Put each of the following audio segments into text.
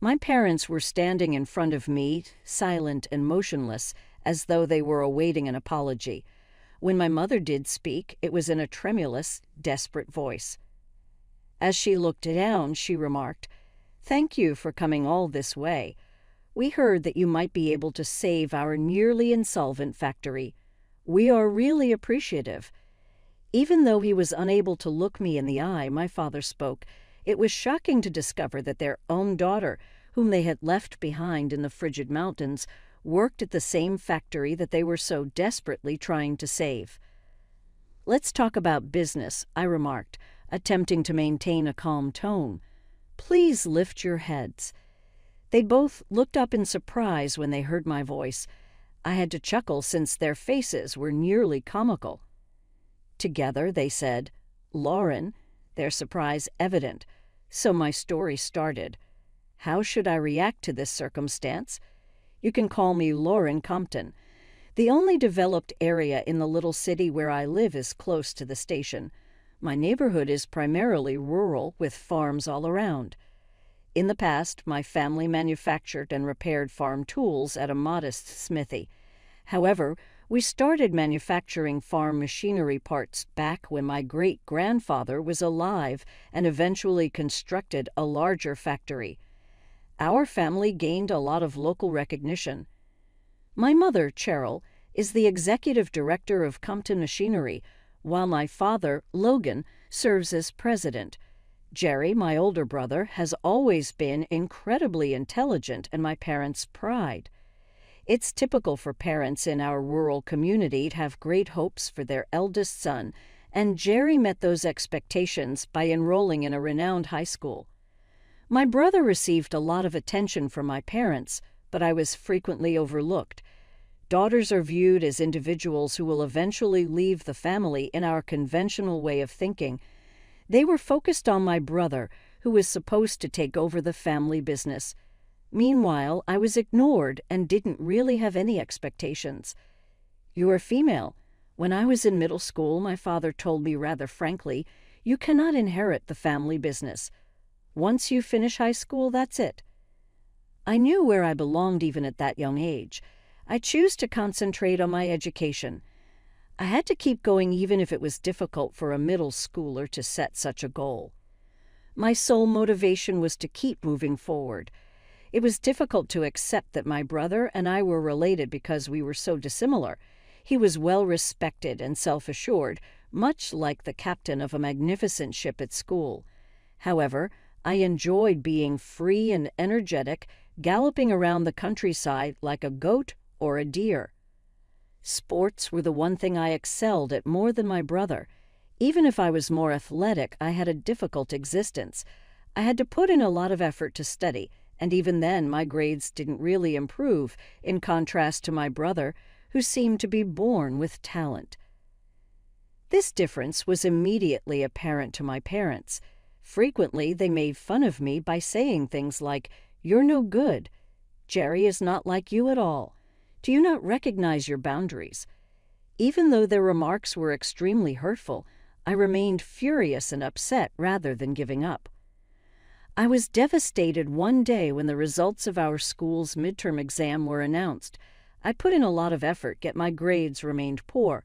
My parents were standing in front of me, silent and motionless, as though they were awaiting an apology. When my mother did speak, it was in a tremulous, desperate voice. As she looked down, she remarked, "Thank you for coming all this way. We heard that you might be able to save our nearly insolvent factory. We are really appreciative." Even though he was unable to look me in the eye, my father spoke. It was shocking to discover that their own daughter, whom they had left behind in the frigid mountains, worked at the same factory that they were so desperately trying to save. "Let's talk about business," I remarked, attempting to maintain a calm tone. "Please lift your heads." They both looked up in surprise when they heard my voice. I had to chuckle since their faces were nearly comical. Together they said, "Lauren," their surprise evident. So my story started. How should I react to this circumstance? You can call me Lauren Compton. The only developed area in the little city where I live is close to the station. My neighborhood is primarily rural, with farms all around. In the past, my family manufactured and repaired farm tools at a modest smithy. However, we started manufacturing farm machinery parts back when my great-grandfather was alive and eventually constructed a larger factory. Our family gained a lot of local recognition. My mother, Cheryl, is the executive director of Compton Machinery, while my father, Logan, serves as president. Jerry, my older brother, has always been incredibly intelligent and my parents' pride. It's typical for parents in our rural community to have great hopes for their eldest son, and Jerry met those expectations by enrolling in a renowned high school. My brother received a lot of attention from my parents, but I was frequently overlooked. Daughters are viewed as individuals who will eventually leave the family in our conventional way of thinking. They were focused on my brother, who was supposed to take over the family business. Meanwhile, I was ignored and didn't really have any expectations. "You are female. When I was in middle school, my father told me rather frankly, 'You cannot inherit the family business. Once you finish high school, that's it.' I knew where I belonged even at that young age. I chose to concentrate on my education. I had to keep going even if it was difficult for a middle schooler to set such a goal. My sole motivation was to keep moving forward. It was difficult to accept that my brother and I were related because we were so dissimilar. He was well respected and self-assured, much like the captain of a magnificent ship at school. However, I enjoyed being free and energetic, galloping around the countryside like a goat or a deer. Sports were the one thing I excelled at more than my brother. Even if I was more athletic, I had a difficult existence. I had to put in a lot of effort to study, and even then my grades didn't really improve, in contrast to my brother, who seemed to be born with talent. This difference was immediately apparent to my parents. Frequently, they made fun of me by saying things like, "You're no good. Jerry is not like you at all. Do you not recognize your boundaries?" Even though their remarks were extremely hurtful, I remained furious and upset rather than giving up. I was devastated one day when the results of our school's midterm exam were announced. I put in a lot of effort, yet my grades remained poor.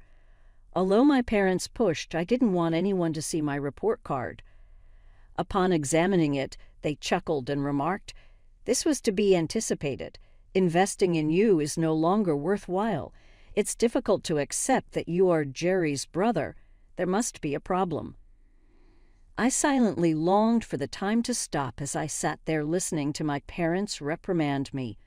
Although my parents pushed, I didn't want anyone to see my report card. Upon examining it, they chuckled and remarked, "This was to be anticipated. Investing in you is no longer worthwhile. It's difficult to accept that you are Jerry's brother. There must be a problem." I silently longed for the time to stop as I sat there listening to my parents reprimand me.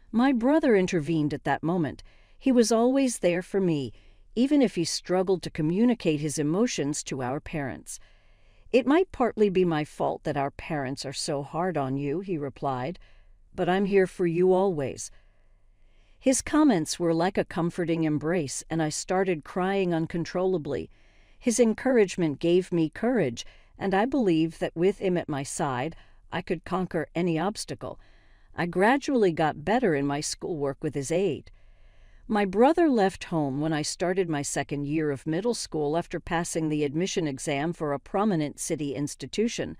My brother intervened at that moment. He was always there for me, even if he struggled to communicate his emotions to our parents. "It might partly be my fault that our parents are so hard on you," he replied, "but I'm here for you always." His comments were like a comforting embrace, and I started crying uncontrollably. His encouragement gave me courage, and I believed that with him at my side, I could conquer any obstacle. I gradually got better in my schoolwork with his aid. My brother left home when I started my second year of middle school after passing the admission exam for a prominent city institution.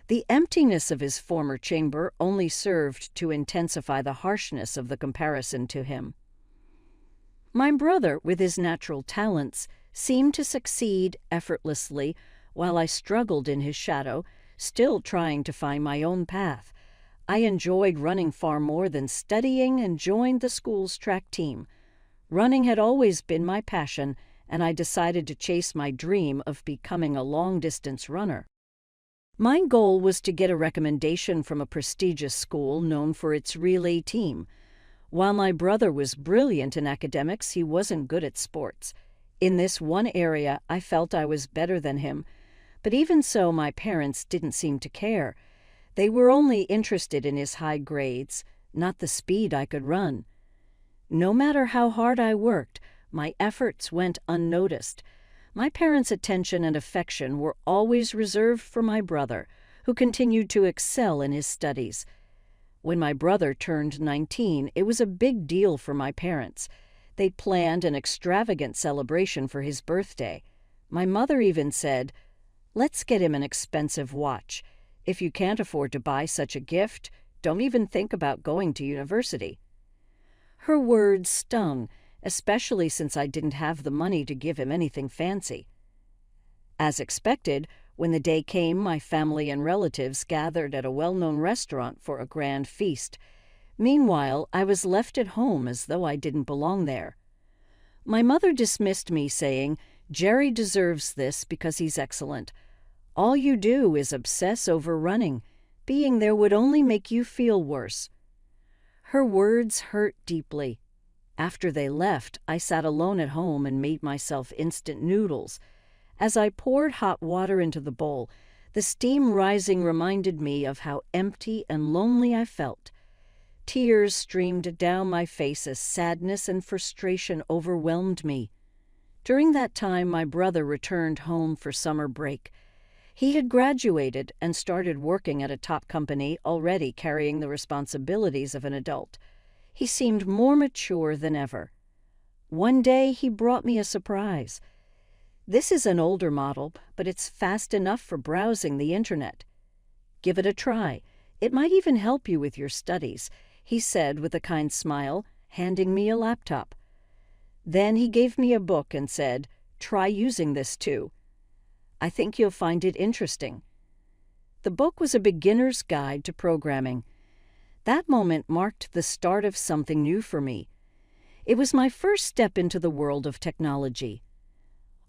The emptiness of his former chamber only served to intensify the harshness of the comparison to him. My brother, with his natural talents, seemed to succeed effortlessly, while I struggled in his shadow, still trying to find my own path. I enjoyed running far more than studying and joined the school's track team. Running had always been my passion, and I decided to chase my dream of becoming a long-distance runner. My goal was to get a recommendation from a prestigious school known for its relay team. While my brother was brilliant in academics, he wasn't good at sports. In this one area, I felt I was better than him, but even so, my parents didn't seem to care. They were only interested in his high grades, not the speed I could run. No matter how hard I worked, my efforts went unnoticed. My parents' attention and affection were always reserved for my brother, who continued to excel in his studies. When my brother turned 19, it was a big deal for my parents. They planned an extravagant celebration for his birthday. My mother even said, "Let's get him an expensive watch. If you can't afford to buy such a gift, don't even think about going to university." Her words stung, especially since I didn't have the money to give him anything fancy. As expected, when the day came, my family and relatives gathered at a well-known restaurant for a grand feast. Meanwhile, I was left at home as though I didn't belong there. My mother dismissed me, saying, "Jerry deserves this because he's excellent. All you do is obsess over running. Being there would only make you feel worse." Her words hurt deeply. After they left, I sat alone at home and made myself instant noodles. As I poured hot water into the bowl, the steam rising reminded me of how empty and lonely I felt. Tears streamed down my face as sadness and frustration overwhelmed me. During that time, my brother returned home for summer break. He had graduated and started working at a top company, already carrying the responsibilities of an adult. He seemed more mature than ever. One day, he brought me a surprise. "This is an older model, but it's fast enough for browsing the internet. Give it a try. It might even help you with your studies," he said with a kind smile, handing me a laptop. Then he gave me a book and said, "Try using this too. I think you'll find it interesting." The book was a beginner's guide to programming. That moment marked the start of something new for me. It was my first step into the world of technology.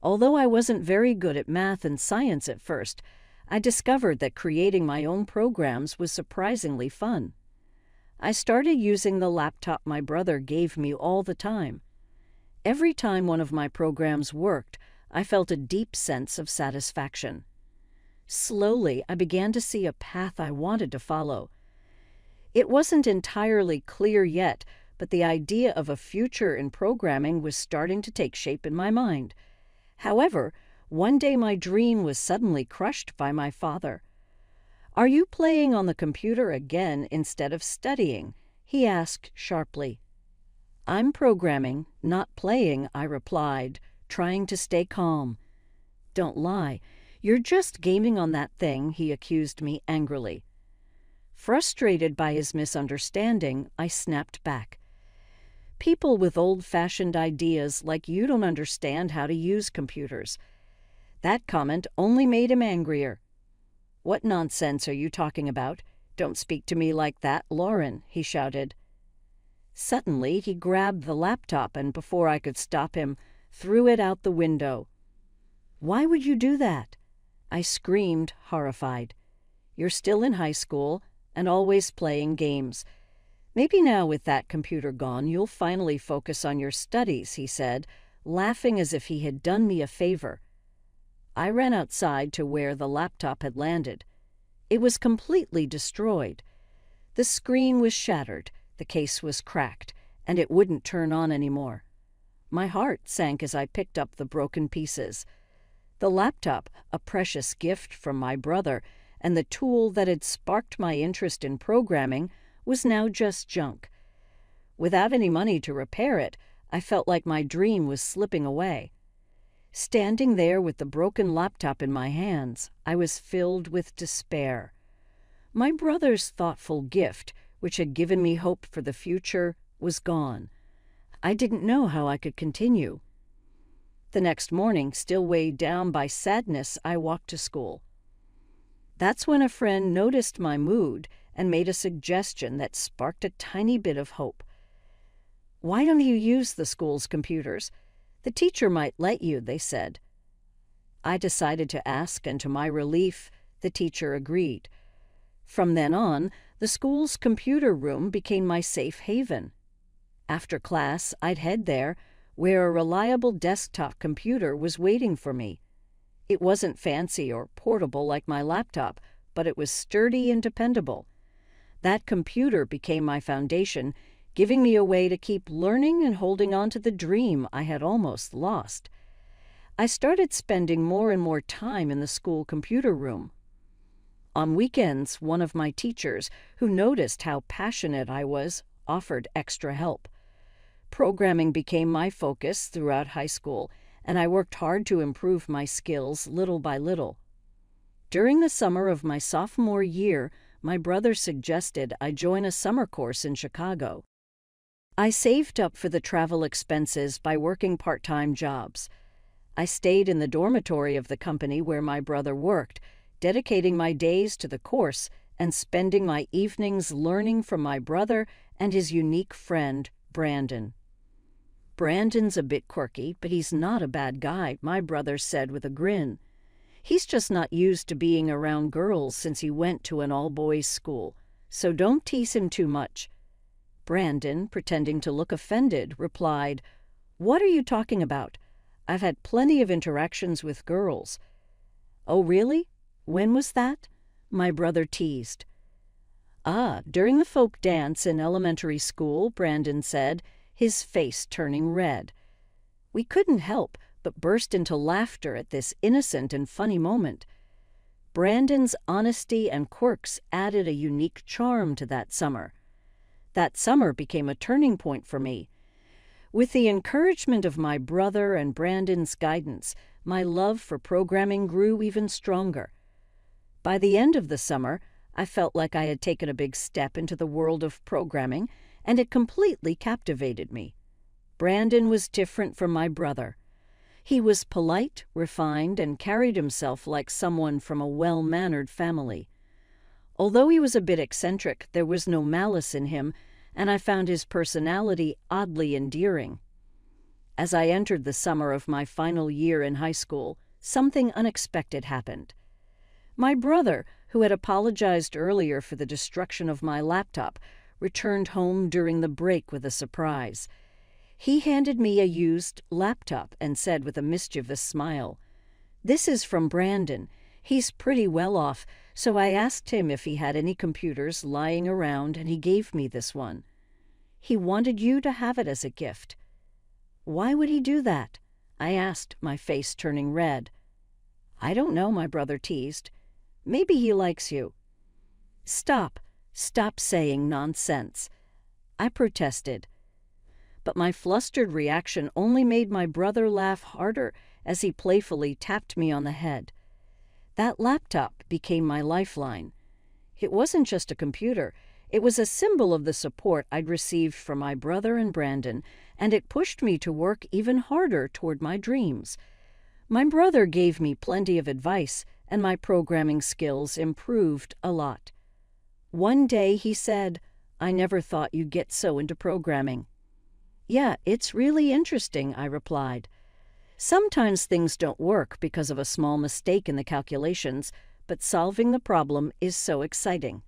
Although I wasn't very good at math and science at first, I discovered that creating my own programs was surprisingly fun. I started using the laptop my brother gave me all the time. Every time one of my programs worked, I felt a deep sense of satisfaction. Slowly, I began to see a path I wanted to follow. It wasn't entirely clear yet, but the idea of a future in programming was starting to take shape in my mind. However, one day my dream was suddenly crushed by my father. "Are you playing on the computer again instead of studying?" he asked sharply. "I'm programming, not playing," I replied, trying to stay calm. "Don't lie. You're just gaming on that thing," he accused me angrily. Frustrated by his misunderstanding, I snapped back. "People with old-fashioned ideas like you don't understand how to use computers." That comment only made him angrier. "What nonsense are you talking about? Don't speak to me like that, Lauren," he shouted. Suddenly, he grabbed the laptop and, before I could stop him, threw it out the window. "Why would you do that?" I screamed, horrified. "You're still in high school and always playing games. Maybe now with that computer gone, you'll finally focus on your studies," he said, laughing as if he had done me a favor. I ran outside to where the laptop had landed. It was completely destroyed. The screen was shattered, the case was cracked, and it wouldn't turn on anymore. My heart sank as I picked up the broken pieces. The laptop, a precious gift from my brother, and the tool that had sparked my interest in programming, was now just junk. Without any money to repair it, I felt like my dream was slipping away. Standing there with the broken laptop in my hands, I was filled with despair. My brother's thoughtful gift, which had given me hope for the future, was gone. I didn't know how I could continue. The next morning, still weighed down by sadness, I walked to school. That's when a friend noticed my mood and made a suggestion that sparked a tiny bit of hope. "Why don't you use the school's computers? The teacher might let you," they said. I decided to ask, and to my relief, the teacher agreed. From then on, the school's computer room became my safe haven. After class, I'd head there, where a reliable desktop computer was waiting for me. It wasn't fancy or portable like my laptop, but it was sturdy and dependable. That computer became my foundation, giving me a way to keep learning and holding on to the dream I had almost lost. I started spending more and more time in the school computer room. On weekends, one of my teachers, who noticed how passionate I was, offered extra help. Programming became my focus throughout high school, and I worked hard to improve my skills little by little. During the summer of my sophomore year, my brother suggested I join a summer course in Chicago. I saved up for the travel expenses by working part-time jobs. I stayed in the dormitory of the company where my brother worked, dedicating my days to the course and spending my evenings learning from my brother and his unique friend, Brandon. "Brandon's a bit quirky, but he's not a bad guy," my brother said with a grin. "He's just not used to being around girls since he went to an all-boys school, so don't tease him too much." Brandon, pretending to look offended, replied, "What are you talking about? I've had plenty of interactions with girls." "Oh, really? When was that?" my brother teased. During the folk dance in elementary school," Brandon said, his face turning red. We couldn't help but burst into laughter at this innocent and funny moment. Brandon's honesty and quirks added a unique charm to that summer. That summer became a turning point for me. With the encouragement of my brother and Brandon's guidance, my love for programming grew even stronger. By the end of the summer, I felt like I had taken a big step into the world of programming, and it completely captivated me. Brandon was different from my brother. He was polite, refined, and carried himself like someone from a well-mannered family. Although he was a bit eccentric, there was no malice in him, and I found his personality oddly endearing. As I entered the summer of my final year in high school, something unexpected happened. My brother, who had apologized earlier for the destruction of my laptop, returned home during the break with a surprise. He handed me a used laptop and said with a mischievous smile, "This is from Brandon. He's pretty well off, so I asked him if he had any computers lying around, and he gave me this one. He wanted you to have it as a gift." "Why would he do that?" I asked, my face turning red. "I don't know," my brother teased. "Maybe he likes you." Stop saying nonsense," I protested. But my flustered reaction only made my brother laugh harder as he playfully tapped me on the head. That laptop became my lifeline. It wasn't just a computer. It was a symbol of the support I'd received from my brother and Brandon, and it pushed me to work even harder toward my dreams. My brother gave me plenty of advice, and my programming skills improved a lot. One day he said, "I never thought you'd get so into programming." "Yeah, it's really interesting," I replied. "Sometimes things don't work because of a small mistake in the calculations, but solving the problem is so exciting."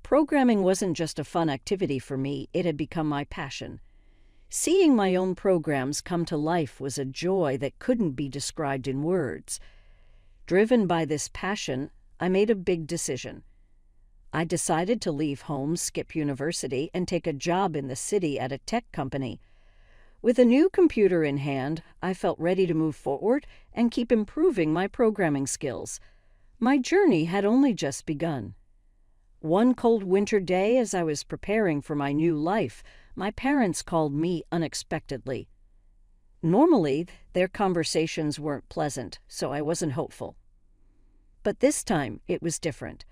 Programming wasn't just a fun activity for me, it had become my passion. Seeing my own programs come to life was a joy that couldn't be described in words. Driven by this passion, I made a big decision. I decided to leave home, skip university, and take a job in the city at a tech company. With a new computer in hand, I felt ready to move forward and keep improving my programming skills. My journey had only just begun. One cold winter day, as I was preparing for my new life, my parents called me unexpectedly. Normally, their conversations weren't pleasant, so I wasn't hopeful. But this time, it was different.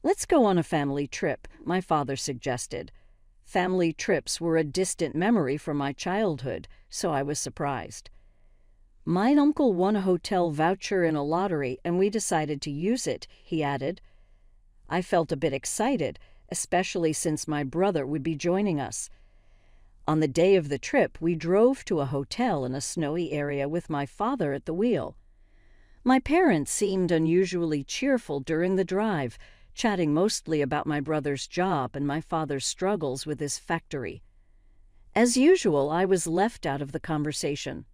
"Let's go on a family trip," my father suggested. Family trips were a distant memory from my childhood, so I was surprised. "My uncle won a hotel voucher in a lottery, and we decided to use it," he added. I felt a bit excited, especially since my brother would be joining us. On the day of the trip, we drove to a hotel in a snowy area with my father at the wheel. My parents seemed unusually cheerful during the drive, chatting mostly about my brother's job and my father's struggles with his factory. As usual, I was left out of the conversation.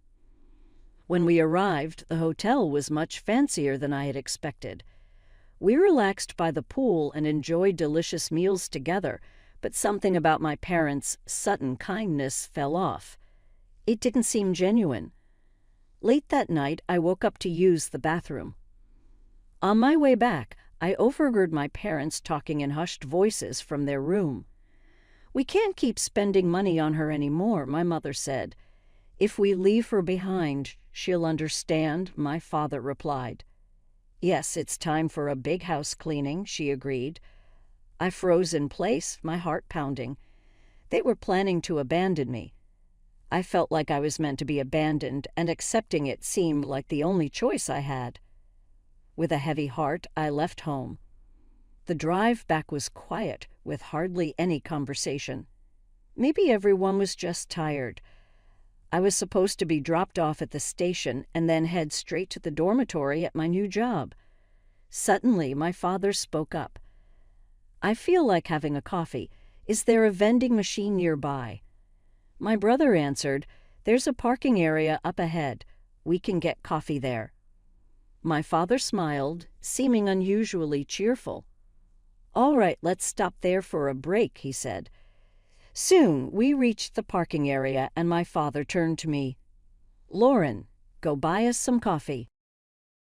When we arrived, the hotel was much fancier than I had expected. We relaxed by the pool and enjoyed delicious meals together, but something about my parents' sudden kindness fell off. It didn't seem genuine. Late that night, I woke up to use the bathroom. On my way back, I overheard my parents talking in hushed voices from their room. "We can't keep spending money on her anymore," my mother said. "If we leave her behind, she'll understand," my father replied. "Yes, it's time for a big house cleaning," she agreed. I froze in place, my heart pounding. They were planning to abandon me. I felt like I was meant to be abandoned, and accepting it seemed like the only choice I had. With a heavy heart, I left home. The drive back was quiet, with hardly any conversation. Maybe everyone was just tired. I was supposed to be dropped off at the station and then head straight to the dormitory at my new job. Suddenly, my father spoke up. "I feel like having a coffee. Is there a vending machine nearby?" My brother answered, "There's a parking area up ahead. We can get coffee there." My father smiled, seeming unusually cheerful. "All right, let's stop there for a break," he said. Soon, we reached the parking area, and my father turned to me. "Lauren, go buy us some coffee."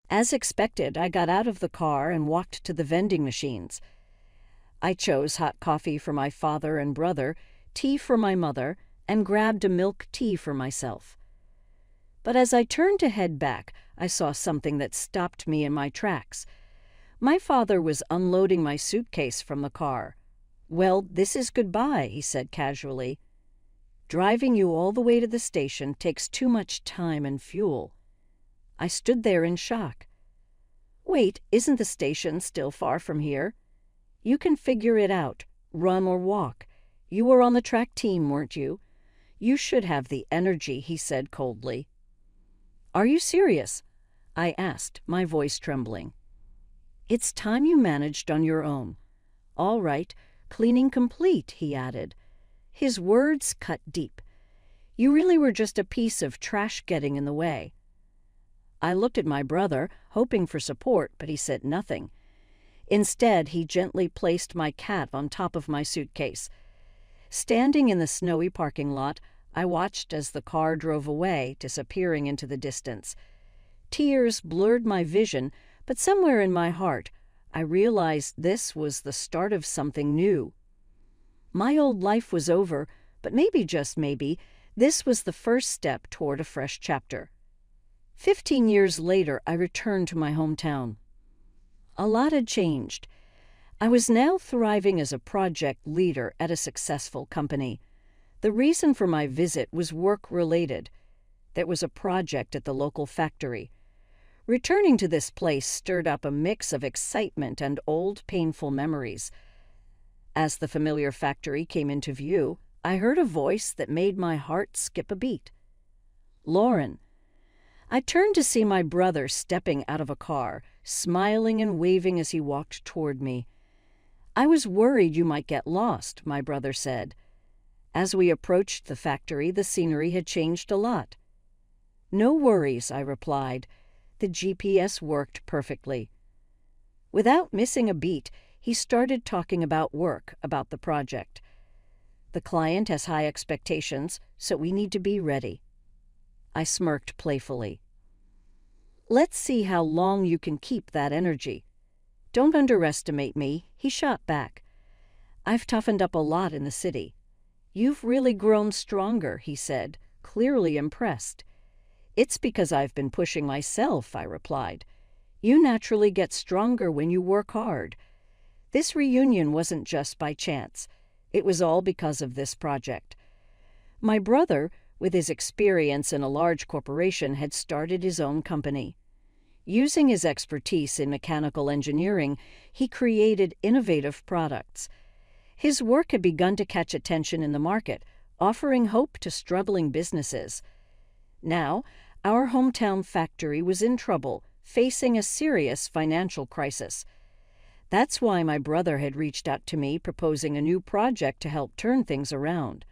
As expected, I got out of the car and walked to the vending machines. I chose hot coffee for my father and brother, tea for my mother, and grabbed a milk tea for myself. But as I turned to head back, I saw something that stopped me in my tracks. My father was unloading my suitcase from the car. "Well, this is goodbye," he said casually. "Driving you all the way to the station takes too much time and fuel." I stood there in shock. "Wait, isn't the station still far from here?" "You can figure it out, run or walk. You were on the track team, weren't you? You should have the energy," he said coldly. "Are you serious?" I asked, my voice trembling. "It's time you managed on your own." "All right, cleaning complete," he added. His words cut deep. "You really were just a piece of trash getting in the way." I looked at my brother, hoping for support, but he said nothing. Instead, he gently placed my cat on top of my suitcase. Standing in the snowy parking lot, I watched as the car drove away, disappearing into the distance. Tears blurred my vision, but somewhere in my heart, I realized this was the start of something new. My old life was over, but maybe, just maybe, this was the first step toward a fresh chapter. 15 years later, I returned to my hometown. A lot had changed. I was now thriving as a project leader at a successful company. The reason for my visit was work-related. There was a project at the local factory. Returning to this place stirred up a mix of excitement and old, painful memories. As the familiar factory came into view, I heard a voice that made my heart skip a beat. "Lauren." I turned to see my brother stepping out of a car, smiling and waving as he walked toward me. "I was worried you might get lost," my brother said. As we approached the factory, the scenery had changed a lot. "No worries," I replied. The GPS worked perfectly. Without missing a beat, he started talking about work, about the project. "The client has high expectations, so we need to be ready." I smirked playfully. "Let's see how long you can keep that energy." "Don't underestimate me," he shot back. "I've toughened up a lot in the city." "You've really grown stronger," he said, clearly impressed. "It's because I've been pushing myself," I replied. "You naturally get stronger when you work hard." This reunion wasn't just by chance. It was all because of this project. My brother, with his experience in a large corporation, had started his own company. Using his expertise in mechanical engineering, he created innovative products. His work had begun to catch attention in the market, offering hope to struggling businesses. Now, our hometown factory was in trouble, facing a serious financial crisis. That's why my brother had reached out to me, proposing a new project to help turn things around.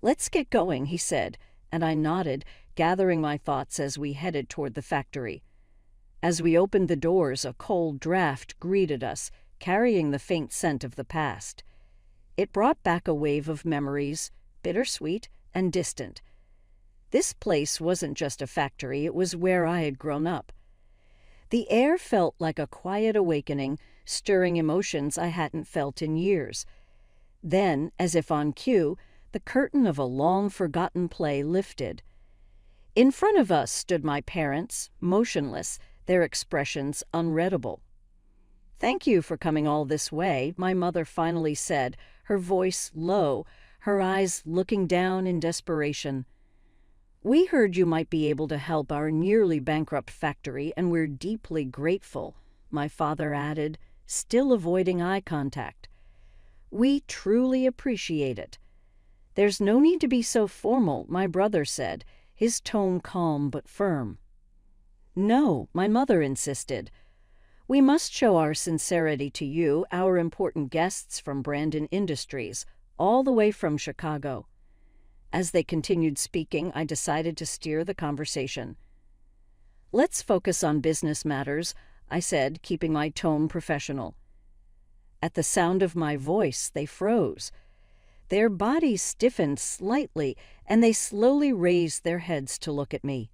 "Let's get going," he said, and I nodded, gathering my thoughts as we headed toward the factory. As we opened the doors, a cold draft greeted us, carrying the faint scent of the past. It brought back a wave of memories, bittersweet and distant. This place wasn't just a factory, it was where I had grown up. The air felt like a quiet awakening, stirring emotions I hadn't felt in years. Then, as if on cue, the curtain of a long-forgotten play lifted. In front of us stood my parents, motionless, their expressions unreadable. "Thank you for coming all this way," my mother finally said, her voice low, her eyes looking down in desperation. "We heard you might be able to help our nearly bankrupt factory, and we're deeply grateful," my father added, still avoiding eye contact. "We truly appreciate it." "There's no need to be so formal," my brother said, his tone calm but firm. "No," my mother insisted. "We must show our sincerity to you, our important guests from Brandon Industries, all the way from Chicago." As they continued speaking, I decided to steer the conversation. "Let's focus on business matters," I said, keeping my tone professional. At the sound of my voice, they froze. Their bodies stiffened slightly, and they slowly raised their heads to look at me.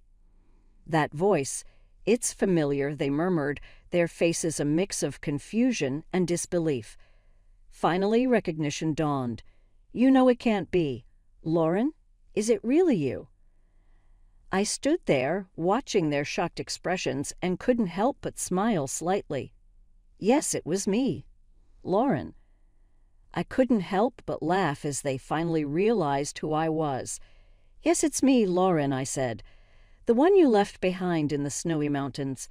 That voice, "It's familiar," they murmured, their faces a mix of confusion and disbelief. Finally, recognition dawned. "You know it can't be. Lauren, is it really you?" I stood there, watching their shocked expressions, and couldn't help but smile slightly. Yes, it was me, Lauren. I couldn't help but laugh as they finally realized who I was. "Yes, it's me, Lauren," I said. "The one you left behind in the snowy mountains."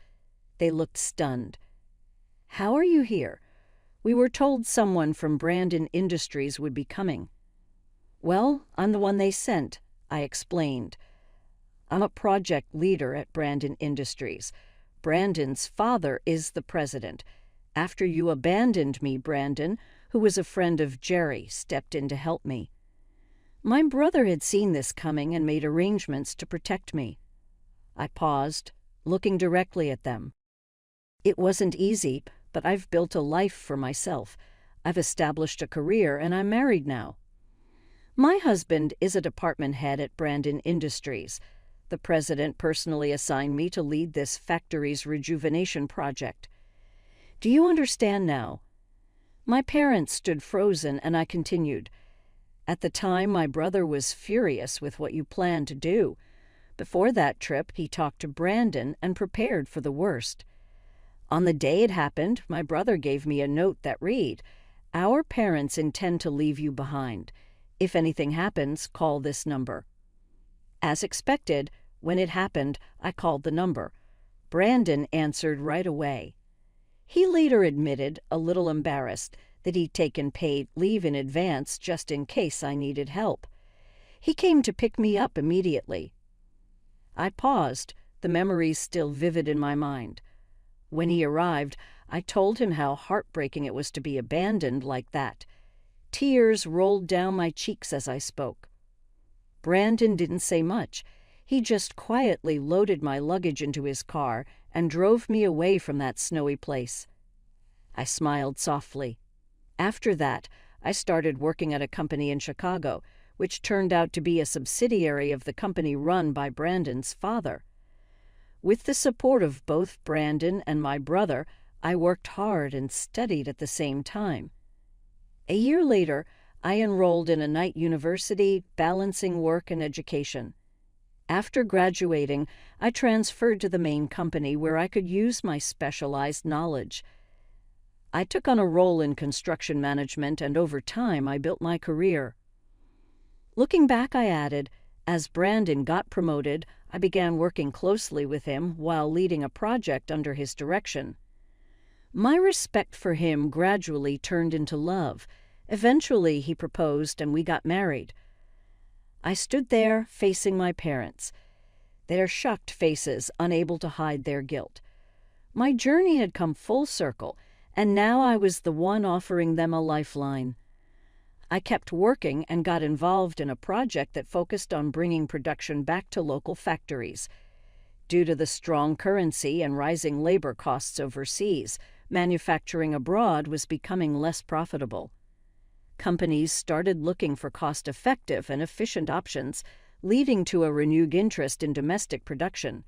They looked stunned. "How are you here?" "We were told someone from Brandon Industries would be coming." "Well, I'm the one they sent," I explained. "I'm a project leader at Brandon Industries. Brandon's father is the president. After you abandoned me, Brandon, who was a friend of Jerry, stepped in to help me." My brother had seen this coming and made arrangements to protect me. I paused, looking directly at them. "It wasn't easy, but I've built a life for myself. I've established a career, and I'm married now. My husband is a department head at Brandon Industries. The president personally assigned me to lead this factory's rejuvenation project. Do you understand now?" My parents stood frozen, and I continued. "At the time, my brother was furious with what you planned to do. Before that trip, he talked to Brandon and prepared for the worst. On the day it happened, my brother gave me a note that read, 'Our parents intend to leave you behind. If anything happens, call this number.' As expected, when it happened, I called the number. Brandon answered right away. He later admitted, a little embarrassed, that he'd taken paid leave in advance just in case I needed help. He came to pick me up immediately." I paused, the memories still vivid in my mind. When he arrived, I told him how heartbreaking it was to be abandoned like that. Tears rolled down my cheeks as I spoke. Brandon didn't say much. He just quietly loaded my luggage into his car and drove me away from that snowy place. I smiled softly. After that, I started working at a company in Chicago, which turned out to be a subsidiary of the company run by Brandon's father. With the support of both Brandon and my brother, I worked hard and studied at the same time. A year later, I enrolled in a night university, balancing work and education. After graduating, I transferred to the main company where I could use my specialized knowledge. I took on a role in construction management, and over time I built my career. Looking back, I added, as Brandon got promoted, I began working closely with him while leading a project under his direction. My respect for him gradually turned into love. Eventually, he proposed and we got married. I stood there facing my parents, their shocked faces unable to hide their guilt. My journey had come full circle, and now I was the one offering them a lifeline. I kept working and got involved in a project that focused on bringing production back to local factories. Due to the strong currency and rising labor costs overseas, manufacturing abroad was becoming less profitable. Companies started looking for cost-effective and efficient options, leading to a renewed interest in domestic production.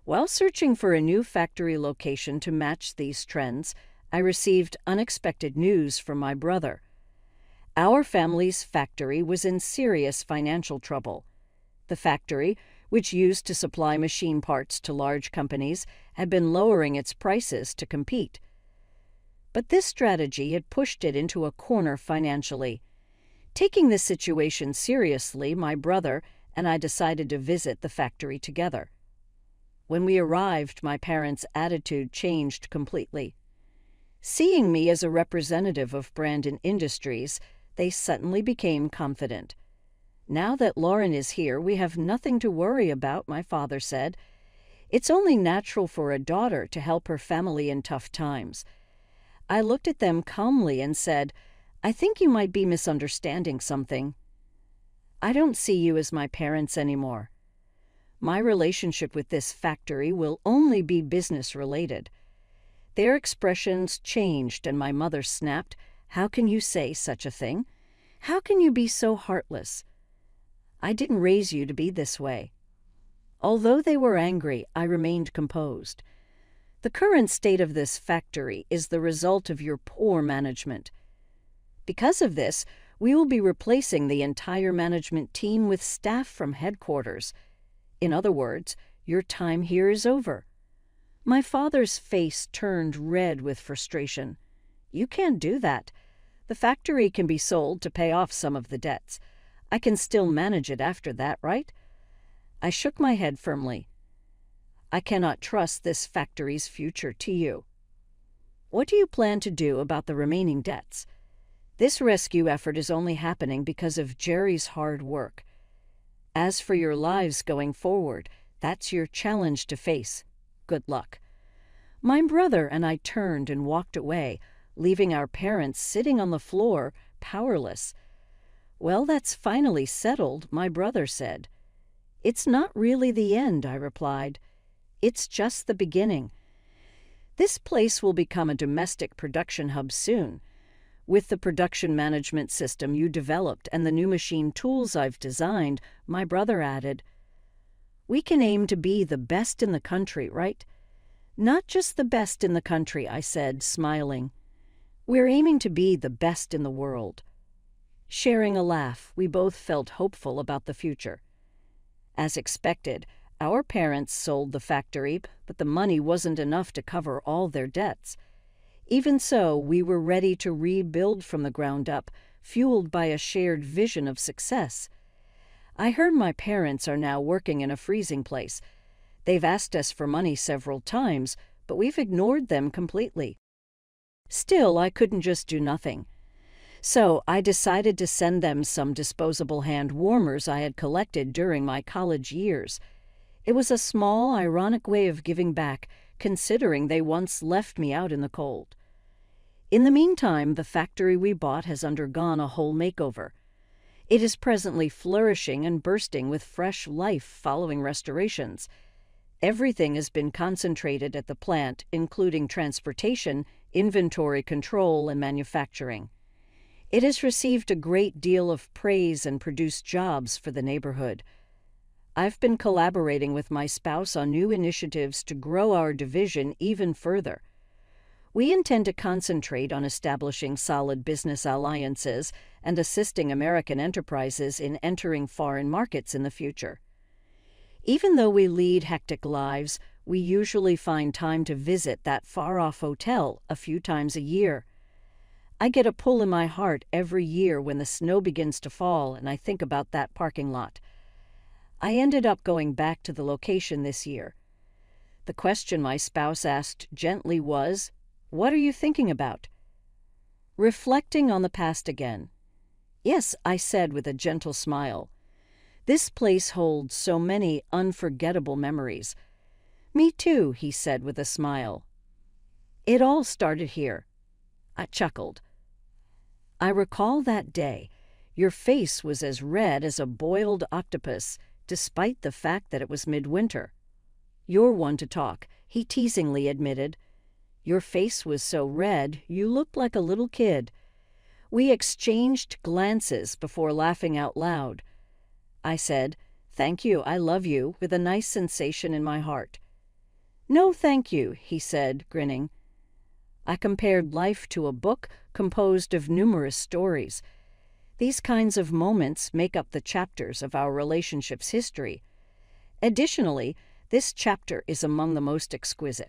While searching for a new factory location to match these trends, I received unexpected news from my brother. Our family's factory was in serious financial trouble. The factory, which used to supply machine parts to large companies, had been lowering its prices to compete. But this strategy had pushed it into a corner financially. Taking this situation seriously, my brother and I decided to visit the factory together. When we arrived, my parents' attitude changed completely. Seeing me as a representative of Brandon Industries, they suddenly became confident. "Now that Lauren is here, we have nothing to worry about," my father said. "It's only natural for a daughter to help her family in tough times." I looked at them calmly and said, "I think you might be misunderstanding something. I don't see you as my parents anymore. My relationship with this factory will only be business-related." Their expressions changed, and my mother snapped, "How can you say such a thing? How can you be so heartless? I didn't raise you to be this way." Although they were angry, I remained composed. "The current state of this factory is the result of your poor management. Because of this, we will be replacing the entire management team with staff from headquarters. In other words, your time here is over." My father's face turned red with frustration. "You can't do that. The factory can be sold to pay off some of the debts. I can still manage it after that, right?" I shook my head firmly. "I cannot trust this factory's future to you. What do you plan to do about the remaining debts? This rescue effort is only happening because of Jerry's hard work. As for your lives going forward, that's your challenge to face. Good luck." My brother and I turned and walked away, leaving our parents sitting on the floor, powerless. "Well, that's finally settled," my brother said. "It's not really the end," I replied. "It's just the beginning. This place will become a domestic production hub soon. With the production management system you developed and the new machine tools I've designed," my brother added, "we can aim to be the best in the country, right?" "Not just the best in the country," I said, smiling. "We're aiming to be the best in the world." Sharing a laugh, we both felt hopeful about the future. As expected, our parents sold the factory, but the money wasn't enough to cover all their debts. Even so, we were ready to rebuild from the ground up, fueled by a shared vision of success. I heard my parents are now working in a freezing place. They've asked us for money several times, but we've ignored them completely. Still, I couldn't just do nothing. So I decided to send them some disposable hand warmers I had collected during my college years. It was a small, ironic way of giving back, considering they once left me out in the cold. In the meantime, the factory we bought has undergone a whole makeover. It is presently flourishing and bursting with fresh life following restorations. Everything has been concentrated at the plant, including transportation, inventory control, and manufacturing. It has received a great deal of praise and produced jobs for the neighborhood. I've been collaborating with my spouse on new initiatives to grow our division even further. We intend to concentrate on establishing solid business alliances and assisting American enterprises in entering foreign markets in the future. Even though we lead hectic lives, We usually find time to visit that far-off hotel a few times a year. I get a pull in my heart every year when the snow begins to fall and I think about that parking lot. I ended up going back to the location this year. The question my spouse asked gently was, "What are you thinking about?" "Reflecting on the past again." "Yes," I said with a gentle smile. "This place holds so many unforgettable memories." "Me too," he said with a smile. "It all started here." I chuckled. "I recall that day. Your face was as red as a boiled octopus, despite the fact that it was midwinter." "You're one to talk," he teasingly admitted. "Your face was so red, you looked like a little kid." We exchanged glances before laughing out loud. I said, "Thank you, I love you," with a nice sensation in my heart. "No, thank you," he said, grinning. I compared life to a book composed of numerous stories. These kinds of moments make up the chapters of our relationship's history. Additionally, this chapter is among the most exquisite.